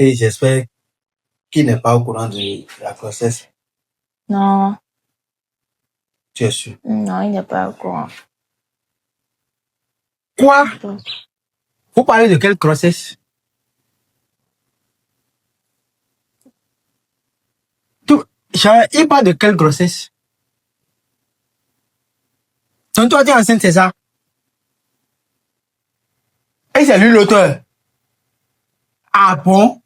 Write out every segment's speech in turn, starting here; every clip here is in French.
Et j'espère qu'il n'est pas au courant de la grossesse. Non. Tu es sûr? Non, il n'est pas au courant. Quoi? Vous parlez de quelle grossesse? Il parle de quelle grossesse? Donc toi, tu es enceinte, c'est ça? Et c'est lui l'auteur? Ah bon?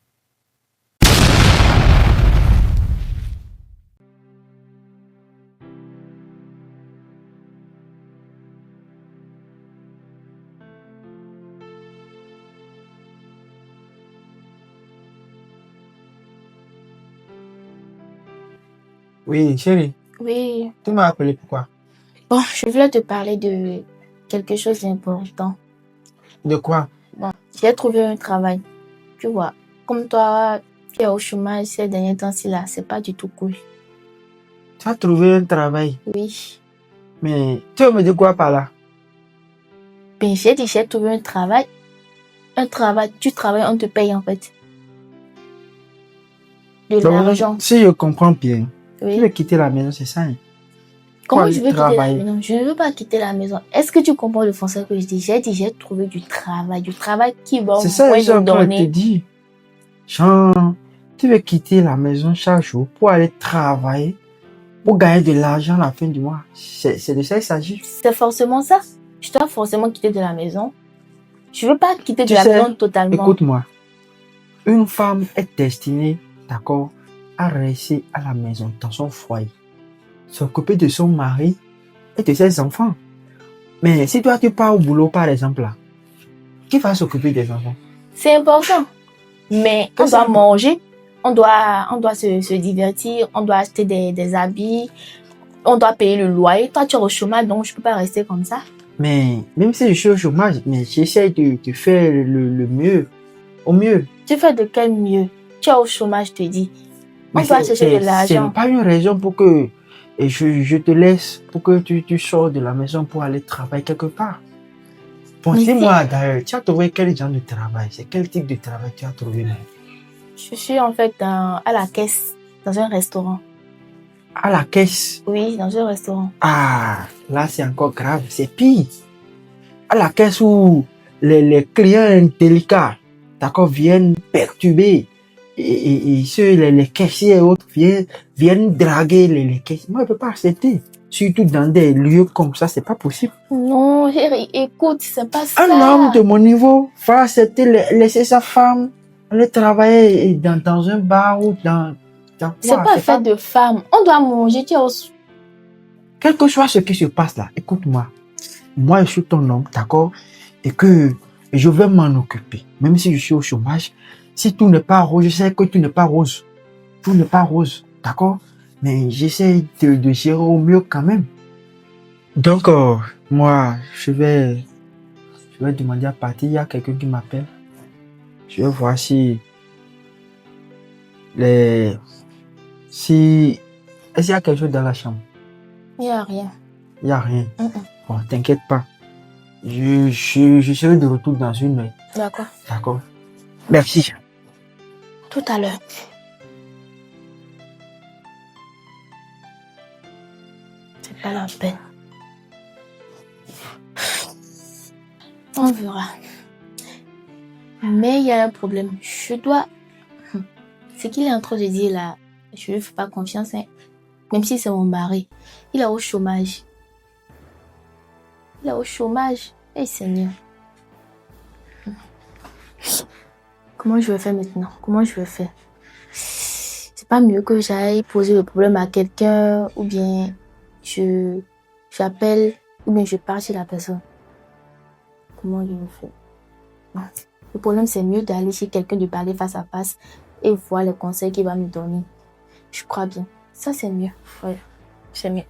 Oui, chérie. Oui. Tu m'as appelé pourquoi? Bon, je voulais te parler de quelque chose d'important. De quoi? Bon, j'ai trouvé un travail. Tu vois, comme toi, tu es au chômage ces derniers temps-ci là, c'est pas du tout cool. Tu as trouvé un travail? Oui. Mais tu veux me dire quoi par là? Ben, j'ai dit, j'ai trouvé un travail. Un travail, tu travailles, on te paye en fait. De l'argent. Si je comprends bien, oui. Tu veux quitter la maison, c'est ça? Hein? Comment je veux quitter la maison? Je ne veux pas quitter la maison. Est-ce que tu comprends le français que je dis? J'ai dit, j'ai trouvé du travail qui va c'est ça que je suis en train de te donner. dire. Genre, tu veux quitter la maison chaque jour pour aller travailler, pour gagner de l'argent à la fin du mois. C'est de ça qu'il s'agit. C'est forcément ça. Je dois forcément quitter de la maison. Je veux pas quitter de la maison totalement. Écoute-moi. Une femme est destinée, d'accord, à rester à la maison, dans son foyer, s'occuper de son mari et de ses enfants. Mais si toi tu pars au boulot, par exemple, là, qui va s'occuper des enfants? C'est important. Mais on doit manger, on doit se divertir, on doit acheter des habits, on doit payer le loyer. Toi, tu es au chômage, donc je peux pas rester comme ça. Mais même si je suis au chômage, mais j'essaie de faire le mieux, au mieux. Tu fais de quel mieux? Tu es au chômage, je te dis. On doit chercher de l'argent. C'est pas une raison pour que je te laisse, pour que tu sors de la maison pour aller travailler quelque part. Bon, dis-moi d'ailleurs, tu as trouvé quel genre de travail? C'est quel type de travail tu as trouvé? Je suis en fait à la caisse, dans un restaurant. À la caisse? Oui, dans un restaurant. Ah, là c'est encore grave, c'est pire. À la caisse où les clients délicats, d'accord, viennent perturber. Et les caissiers et autres viennent draguer les caissiers. Moi, je ne peux pas accepter. Surtout dans des lieux comme ça, c'est pas possible. Non, écoute, c'est pas ça. Un homme de mon niveau va accepter laisser sa femme aller travailler dans un bar ou dans c'est pas fait de femme. On doit manger, Quel que soit ce qui se passe là, écoute-moi. Moi, je suis ton homme, d'accord? Et que je vais m'en occuper. Même si je suis au chômage, si tout n'est pas rose, je sais que tout n'est pas rose. Tout n'est pas rose, d'accord? Mais j'essaie de gérer au mieux quand même. Donc, moi, je vais demander à partir. Il y a quelqu'un qui m'appelle. Je vais voir si est-ce qu'il y a quelque chose dans la chambre? Il n'y a rien. Il n'y a rien. Bon, t'inquiète pas. Je serai de retour dans une heure. D'accord. D'accord. Merci. Tout à l'heure. C'est pas la peine. On verra. Mais il y a un problème. Je dois... Ce qu'il est en train de dire là, je ne lui fais pas confiance. Hein. Même si c'est mon mari. Il est au chômage. Il est au chômage. Eh Seigneur. Comment je vais faire maintenant? Comment je vais faire? C'est pas mieux que j'aille poser le problème à quelqu'un ou bien j'appelle ou bien je parle chez la personne. Comment je vais faire? Le problème, c'est mieux d'aller chez quelqu'un, de parler face à face et voir les conseils qu'il va me donner. Je crois bien. Ça, c'est mieux. Ouais, c'est mieux.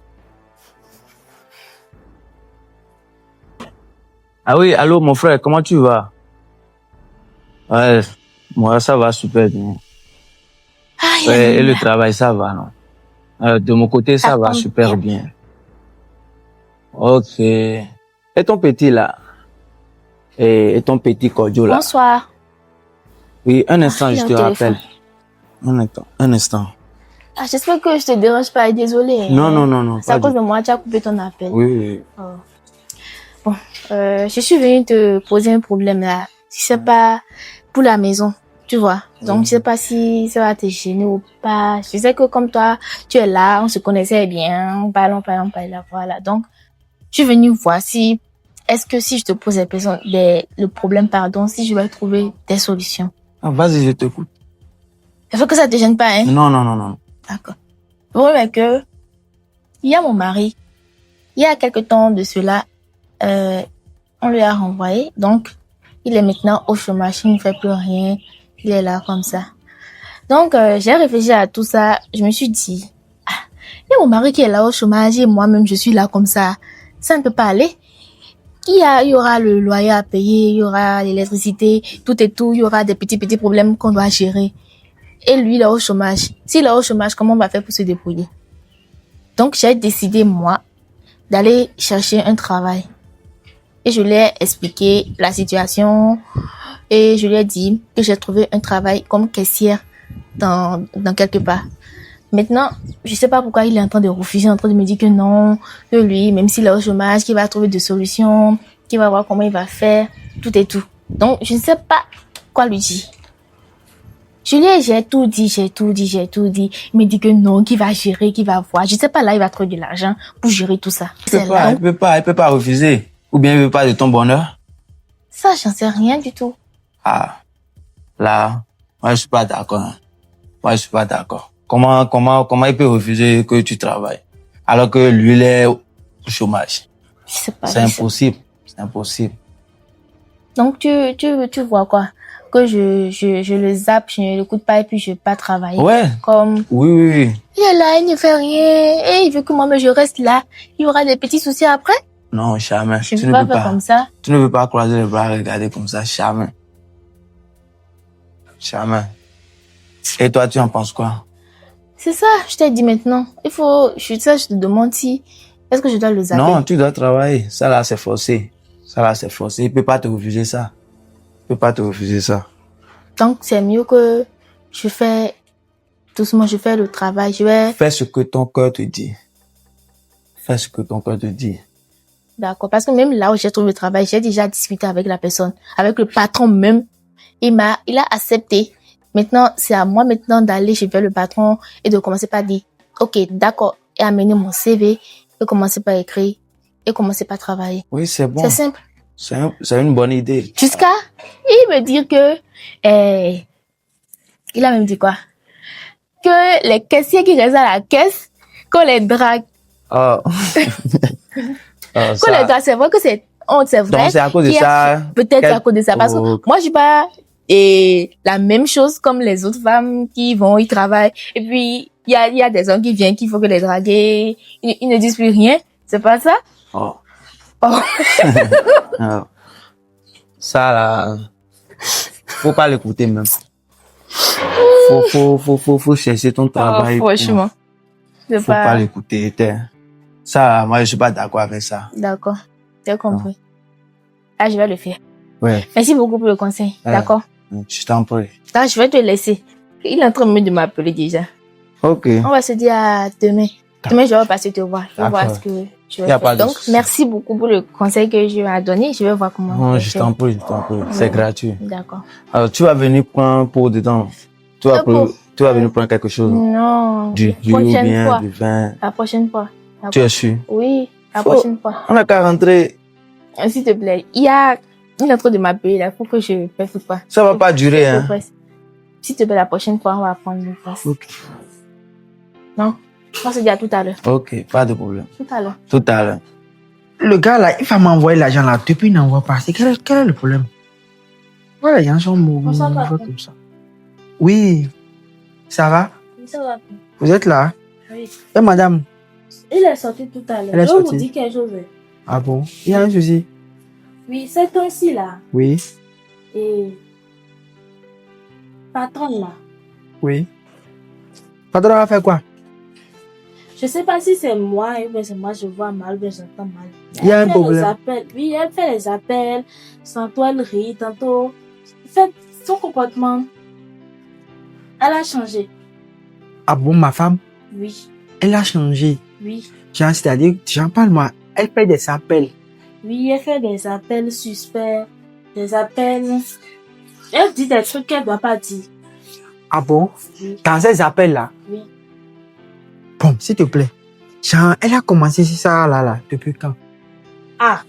Ah oui, allô mon frère, comment tu vas? Ouais, moi ça va super bien. Ouais, et le travail, ça va, non? De mon côté, ça va super bien. Ok. Et ton petit là? Et ton petit Kojo là? Bonsoir. Oui, un instant, il je est te au téléphone. rappelle. Un instant. Ah, j'espère que je te dérange pas. Désolée. Non, non, non, non. C'est à Pas cause du... de moi, tu as coupé ton appel. Oui, oui. Oh. Bon, je suis venue te poser un problème là. Je sais pas pour la maison, tu vois. Donc, je sais pas si ça va te gêner ou pas. Je sais que comme toi, tu es là, on se connaissait bien. Parlons, voilà. Donc, je suis venue voir si, est-ce que si je te pose le problème, pardon, si je vais trouver des solutions. Ah, vas-y, je t'écoute. Il faut que ça te gêne pas, hein? Non, non, non, non. D'accord. Le problème est que, il y a mon mari. Il y a quelque temps de cela, on lui a renvoyé. Donc, il est maintenant au chômage. Il ne fait plus rien. Il est là comme ça. Donc, j'ai réfléchi à tout ça. Je me suis dit, ah, il y a mon mari qui est là au chômage et moi-même, je suis là comme ça. Ça ne peut pas aller. Il y aura le loyer à payer, il y aura l'électricité, tout et tout. Il y aura des petits problèmes qu'on doit gérer. Et lui, il est au chômage. S'il est au chômage, comment on va faire pour se débrouiller? Donc, j'ai décidé, moi, d'aller chercher un travail. Et je lui ai expliqué la situation et je lui ai dit que j'ai trouvé un travail comme caissière dans quelque part. Maintenant, je sais pas pourquoi il est en train de refuser, en train de me dire que non, que lui, même s'il est au chômage, qu'il va trouver des solutions, qu'il va voir comment il va faire, tout et tout. Donc, je ne sais pas quoi lui dire. J'ai tout dit. Il me dit que non, qu'il va gérer, qu'il va voir. Je sais pas, là, il va trouver de l'argent pour gérer tout ça. Il peut pas refuser. Ou bien il veut pas de ton bonheur. Ça, j'en sais rien du tout. Ah, là, moi, je suis pas d'accord. Hein. Moi, je suis pas d'accord. Comment il peut refuser que tu travailles? Alors que lui, il est au chômage. Je sais pas. C'est impossible. C'est impossible. Donc, tu vois quoi? Que je le zappe, je ne l'écoute pas et puis je vais pas travailler. Ouais. Comme. Oui. Il est là, il ne fait rien. Et il veut que moi, je reste là. Il y aura des petits soucis après. Non, jamais. Je ne peux pas faire comme ça. Tu ne peux pas croiser les bras et regarder comme ça, jamais. Jamais. Et toi, tu en penses quoi? C'est ça, je t'ai dit maintenant. Je te demande si, est-ce que je dois le zapper? Non, tu dois travailler. Ça là, c'est forcé. Il peut pas te refuser ça. Donc, c'est mieux que je fais doucement, je fais le travail, Fais ce que ton cœur te dit. D'accord, parce que même là où j'ai trouvé le travail, j'ai déjà discuté avec la personne, avec le patron même. Il a accepté. Maintenant, c'est à moi maintenant d'aller chez le patron et de commencer par dire, ok, d'accord, et amener mon CV, et commencer par écrire, et commencer par travailler. Oui, c'est bon. C'est simple. C'est une bonne idée. Jusqu'à, il me dit que, il a même dit quoi? Que les caissiers qui restent à la caisse, qu'on les drague. Oh. Qu'on les drague, c'est vrai que c'est vrai. Donc, c'est à cause de ça. Peut-être à cause de ça. Parce que moi, je suis pas, la même chose comme les autres femmes qui vont, ils travaillent. Et puis, il y a des hommes qui viennent, qu'il faut que les draguer. Ils ne disent plus rien. C'est pas ça? Oh. Oh. Ça, là, faut pas l'écouter même. Faut chercher ton travail. Franchement. Faut pas l'écouter. Ça, moi, je suis pas d'accord avec ça. D'accord. J'ai compris. Ah, je vais le faire. Ouais. Merci beaucoup pour le conseil. D'accord. Je t'en prie. Ah, je vais te laisser. Il est en train de m'appeler déjà. Ok. On va se dire à demain. Demain, je vais passer te voir. Je vais voir ce que je vais faire. Donc, merci beaucoup pour le conseil que je m'as donné. Je vais voir comment. Non, je t'en prie. C'est gratuit. D'accord. Alors, tu vas venir prendre pour dedans. Tu vas venir prendre quelque chose. Non. Du ou bien du vin. La prochaine fois. Tu es sûr? Oui, la prochaine fois. On n'a qu'à rentrer. S'il te plaît. Il est en train de m'appeler là. Faut que je fasse quoi. Ça va pas durer, hein. S'il te plaît, la prochaine fois, on va prendre une place. Ok. Non. On va se dire à tout à l'heure. Ok, pas de problème. Tout à l'heure. Tout à l'heure. Le gars là, il va m'envoyer l'argent là. Depuis, il n'envoie pas. Quel est le problème? Voilà, les gens sont mauvais comme ça. Oui. Ça va? Oui, ça va. Vous êtes là? Oui. Et madame? Il est sorti tout à l'heure. Elle est Je sortie. vous dis quelque chose. Ah bon? Il y a un souci? Oui, c'est toi-ci là. Oui. Et patron là. Oui. Patron va faire quoi? Je sais pas si c'est moi ou bien c'est moi je vois mal ou bien j'entends mal. Il y a un problème. Oui, elle fait les appels. Tantôt elle rit, tantôt. En fait, son comportement, Elle a changé. Ah bon, ma femme, Oui, elle a changé. oui. Genre, c'est-à-dire, j'en parle moi, elle fait des appels. Oui, elle fait des appels suspects, des appels. Elle dit des trucs qu'elle ne doit pas dire. Ah bon? Oui, Dans ces appels-là, oui. bon, s'il te plaît. Genre, elle a commencé ça là, depuis quand? Ah.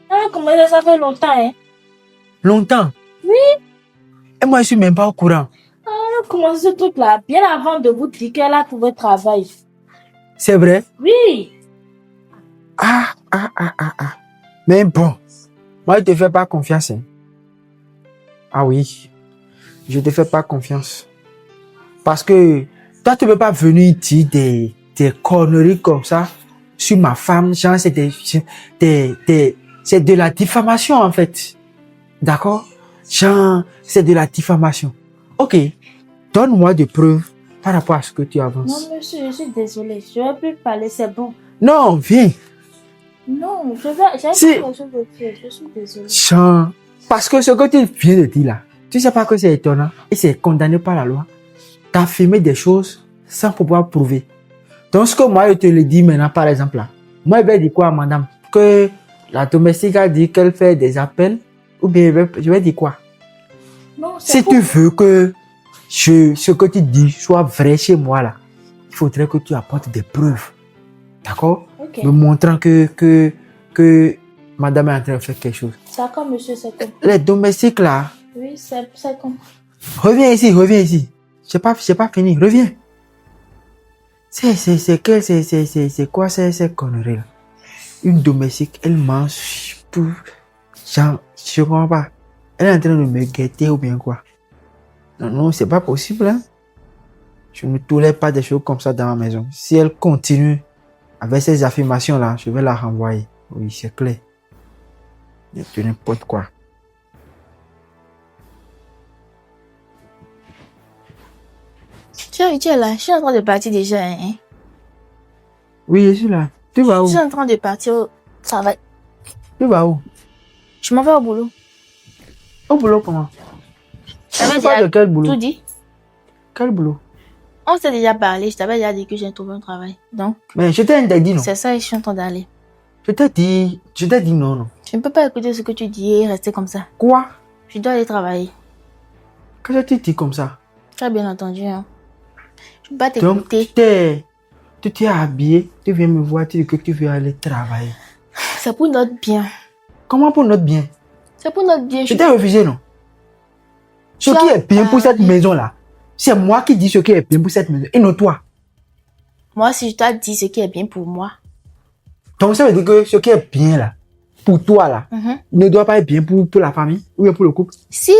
Elle a commencé ça fait longtemps, hein. Longtemps? Oui. Et moi, je suis même pas au courant. Elle a commencé ce truc-là bien avant de vous dire qu'elle a trouvé travail. C'est vrai? Oui. Ah. Mais bon, moi, je te fais pas confiance. Hein. Ah oui, je te fais pas confiance. Parce que toi, tu peux pas venir dire des conneries comme ça sur ma femme. Genre, c'est de la diffamation, en fait. D'accord? Genre, c'est de la diffamation. Ok, donne-moi des preuves par rapport à ce que tu avances. Non, monsieur, je suis désolée. Je ne vais plus parler, c'est bon. Non, viens. Non, j'ai Si. quelque chose de faire. Je suis désolée. Jean, parce que ce que tu viens de dire là, tu sais pas que c'est étonnant et c'est condamné par la loi. Tu as affirmé des choses sans pouvoir prouver. Donc, ce que moi, je te le dis maintenant, par exemple, là, moi, je vais dire quoi à madame? Que la domestique a dit qu'elle fait des appels ou bien je vais dire quoi? Non, c'est Si pour... tu veux que ce que tu dis soit vrai chez moi là, il faudrait que tu apportes des preuves. D'accord? Ok. Me montrant que madame est en train de faire quelque chose. C'est comme monsieur, c'est comme... Les domestiques là, Oui, c'est comme... reviens ici. C'est pas fini, reviens. C'est quoi ces conneries là? Une domestique, elle mange tout. Genre, je comprends pas. Elle est en train de me guetter ou bien quoi? Non, c'est pas possible, hein. Je ne tolère pas des choses comme ça dans ma maison. Si elle continue avec ces affirmations là, je vais la renvoyer. Oui, c'est clair. De n'importe quoi. Tu es là, je suis en train de partir déjà. Hein? Oui, je suis là. Tu vas où? Je suis en train de partir au travail. Tu vas où? Je m'en vais au boulot. Au boulot comment? Je t'avais Tu parles de quel boulot? tout dit. Quel boulot? On s'est déjà parlé, je t'avais déjà dit que j'ai trouvé un travail. Donc, Mais je t'ai interdit, non? c'est ça et je suis en train d'aller. Je t'ai dit non. Je ne peux pas écouter ce que tu dis et rester comme ça. Quoi? Je dois aller travailler. Qu'est-ce que tu dis comme ça? Tu as bien entendu, hein. Je ne peux pas Donc, t'écouter. tu t'es habillé, tu viens me voir, tu dis que tu veux aller travailler. C'est pour notre bien. Comment pour notre bien? C'est pour notre bien. Je t'ai refusé, non? Ce Tu qui as est bien pour cette parlé. maison-là, c'est moi qui dis ce qui est bien pour cette maison et non toi. Moi, si je dois dire ce qui est bien pour moi. Donc, ça veut dire que ce qui est bien là, pour toi là, Mhm. ne doit pas être bien pour la famille ou bien pour le couple. Si,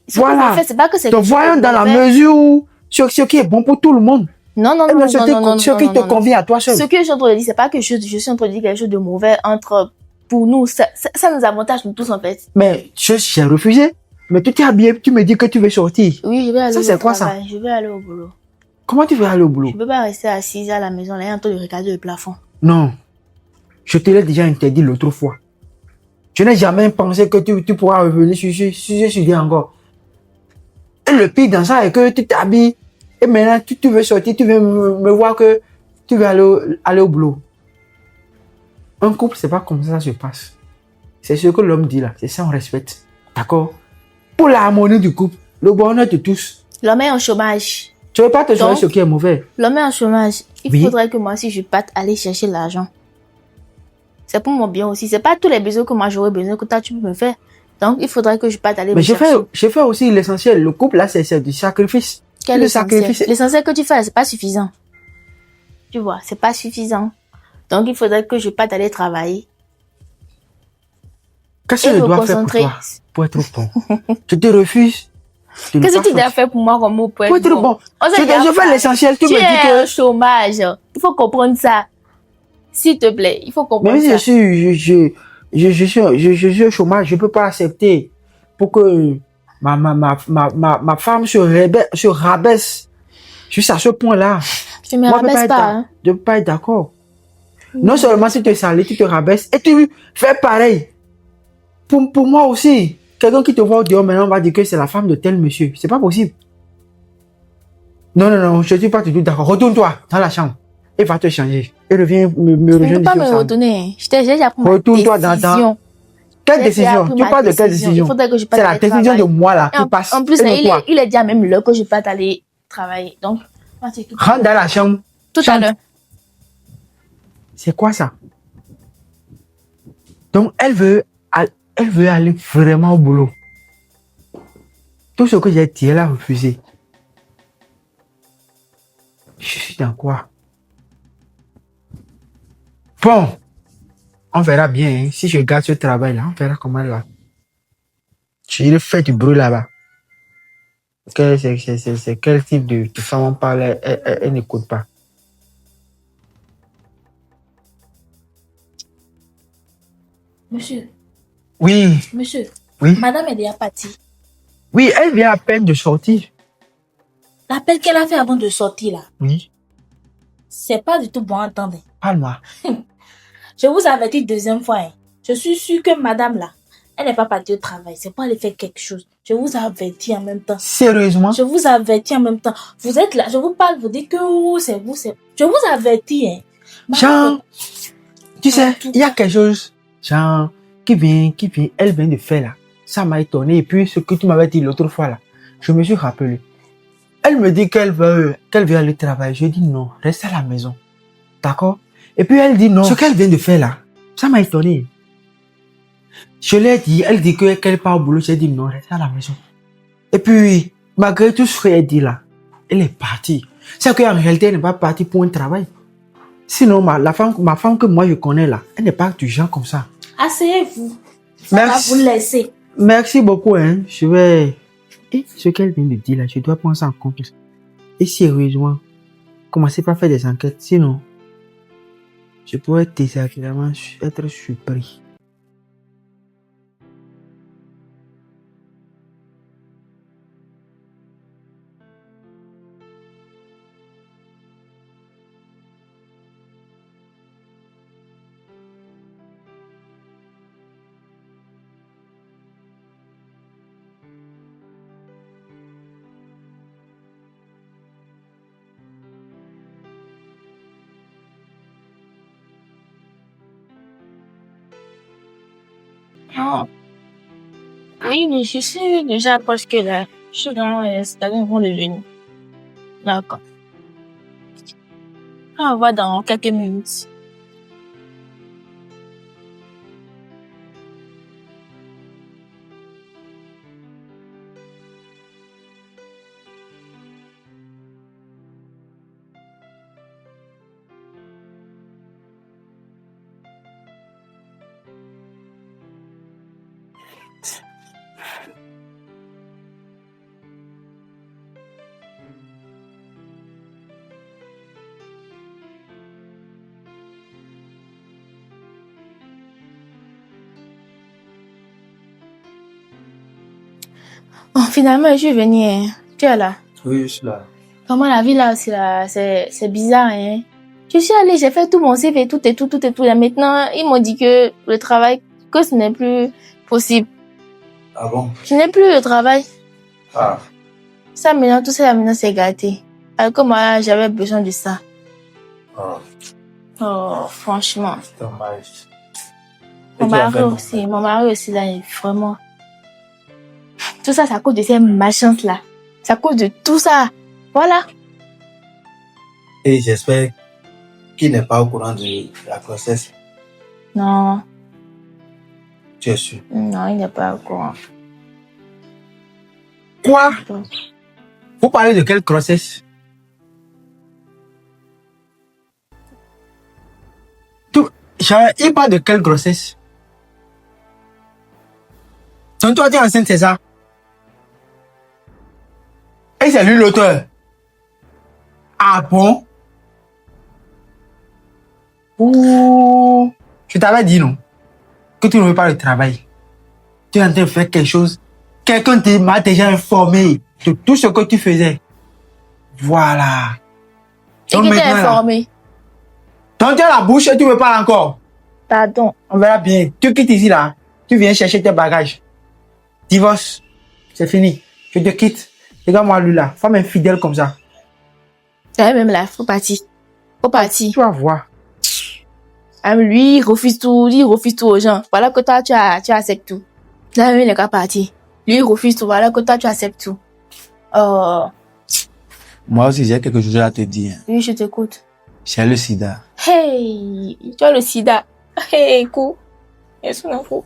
ce Voilà. qu'on fait, c'est pas que c'est Donc, quelque chose voyons de dans la mauvais. mesure où ce qui est bon pour tout le monde. Non, non, Eh non, bien, non, ce non, qui, non, non, ce non, qui non, te non. convient à toi seul. Ce que je suis en train de dire, c'est pas que je suis en train de dire quelque chose de mauvais entre pour nous. Ça nous avantage nous tous en fait. Mais j'ai refusé. Mais tu t'es habillé, tu me dis que tu veux sortir. Oui, je vais aller Ça, au c'est quoi, ça? travail. Je vais aller au boulot. Comment tu veux aller au boulot? Je peux pas rester assise à la maison là et en train de regarder le plafond. Non. Je te l'ai déjà interdit l'autre fois. Je n'ai jamais pensé que tu pourras revenir sur ce sujet encore. Et le pire dans ça est que tu t'habilles et maintenant tu veux sortir, tu veux me voir que tu veux aller au boulot. Un couple, c'est pas comme ça se passe. C'est ce que l'homme dit là, c'est ça on respecte. D'accord? Pour l'harmonie du couple, le bonheur de tous. L'homme est en chômage. Tu ne veux pas te choisir Donc, ce qui est mauvais. L'homme est en chômage. Il Oui. faudrait que moi aussi je parte aller chercher l'argent. C'est pour mon bien aussi. C'est pas tous les besoins que moi j'aurais besoin que toi tu peux me faire. Donc il faudrait que je parte aller Mais me chercher. je fais aussi l'essentiel. Le couple là, c'est du sacrifice. Quel Le essentiel? sacrifice. L'essentiel que tu fais, c'est pas suffisant. Tu vois, c'est pas suffisant. Donc, il faudrait que je parte aller travailler. Qu'est-ce Et que je me dois faire pour concentrer. toi pour être bon? Je te refuse. de ne Qu'est-ce pas que tu dois sortir. faire pour moi comme mot pour Pour être être bon? bon. On s'est Je déjà fais parlé. l'essentiel. Tu Tu me es dis au que chômage. Il faut comprendre ça. S'il te plaît, il faut comprendre même si ça. je suis au chômage, je peux pas accepter pour que ma femme se rabaisse jusqu'à ce point-là. Je me Moi, je peux rabaisse être pas. Hein. je peux pas être d'accord. Non seulement tu te salis, tu te rabaisses et tu fais pareil. Pour moi aussi. Quelqu'un qui te voit au dehors maintenant va dire que c'est la femme de tel monsieur. C'est pas possible. Non, non, non, je ne suis pas du tout d'accord. Retourne-toi dans la chambre. Et va te changer. Et reviens me Je ne rejoindre peux pas ici au me salon. retourner. Je t'ai déjà pris ma Retourne-toi dans décision. Quelle J'ai décision? pris Tu ma parles de quelle décision. décision? Il faudrait que je parte C'est la aller décision de travailler. moi là Et qui passe. en plus, Et là, de toi. il est déjà même l'heure que je parte aller travailler. Donc, moi, c'est tout. Rentre dans la chambre. Tout à Chante. l'heure. C'est quoi ça? Donc, elle veut aller vraiment au boulot. Tout ce que j'ai dit, elle a refusé. Je suis dans quoi? Bon, on verra bien. Hein. Si je garde ce travail-là, on verra comment elle va. Je fais du bruit là-bas. C'est quel type de femme on parle, elle n'écoute pas. Monsieur, Oui, monsieur, oui. madame est déjà partie. Oui, elle vient à peine de sortir. L'appel qu'elle a fait avant de sortir là, Oui, c'est pas du tout bon à entendre. parle-moi. Je vous avertis deuxième fois. Hein. Je suis sûre que madame là, elle n'est pas partie au travail. C'est pour aller faire quelque chose. Je vous avertis en même temps. Sérieusement? Je vous avertis en même temps. Vous êtes là, je vous parle, vous dites que oh, c'est vous, c'est... Je vous avertis. Hein. Jean, tu sais, tout il y a quelque chose, Jean, elle vient de faire là. Ça m'a étonné. Et puis, ce que tu m'avais dit l'autre fois là, je me suis rappelé. Elle me dit qu'elle veut aller travailler. Je dis non, reste à la maison. D'accord? Et puis elle dit non. Ce qu'elle vient de faire là, ça m'a étonné. Je l'ai dit, elle dit qu'elle part au boulot. J'ai dit non, reste à la maison. Et puis, malgré tout ce qu'elle dit là, elle est partie. C'est qu'en réalité, elle n'est pas partie pour un travail. Sinon, ma femme que moi je connais là, elle n'est pas du genre comme ça. Asseyez-vous. Ça va Merci. vous laisser. Merci beaucoup, hein. Je vais... Et ce qu'elle vient de dire là, je dois prendre ça en compte. Et sérieusement, commencez pas à faire des enquêtes, sinon, je pourrais désagréablement être surpris. Non. Oui, mais je suis déjà presque là. Je suis vraiment installée avant le venir. D'accord. On va voir dans quelques minutes. Bon, finalement, je suis venue. Hein. Tu es là. Oui, je suis là. Comment la vie là aussi là, c'est bizarre, hein. Je suis allée, j'ai fait tout mon CV, tout. Et maintenant, ils m'ont dit que le travail, que ce n'est plus possible. Ah bon? Je n'ai plus le travail. Ah. Ça maintenant, tout ça là, maintenant c'est gâté. Alors que moi, j'avais besoin de ça. Oh, Oh, franchement. c'est dommage. Mon mari aussi là, vraiment. Tout ça, c'est à cause de ces malchances là. C'est à cause de tout ça. Voilà. Et j'espère qu'il n'est pas au courant de la grossesse. Non, Tu es sûr? non, il n'est pas au courant. Quoi? Vous parlez de quelle grossesse? Il parle de quelle grossesse? Donc toi, tu es enceinte, c'est ça? Et c'est lui l'auteur? Ah bon? Ouh, je t'avais dit non, que tu ne veux pas le travail. Tu es en train de faire quelque chose. Quelqu'un m'a déjà informé de tout ce que tu faisais. Voilà. Et Donc qui t'a maintenant, là, informé? donc tu as la bouche et tu me parles encore. Pardon. On verra bien. Tu quittes ici là. Tu viens chercher tes bagages. Divorce. C'est fini. Je te quitte. Regarde-moi lui là. Femme infidèle comme ça. Même là, faut partir. Faut partir. Tu vas voir. Lui, il refuse tout aux gens. Voilà que toi, tu acceptes tout. Là, même, il n'est qu'à partir. Lui, il refuse tout. Voilà que toi, tu acceptes tout. Moi aussi, j'ai quelque chose à te dire. Oui, je t'écoute. J'ai le sida. Hey, tu as le sida. Hey, cool. Yes, non, fou.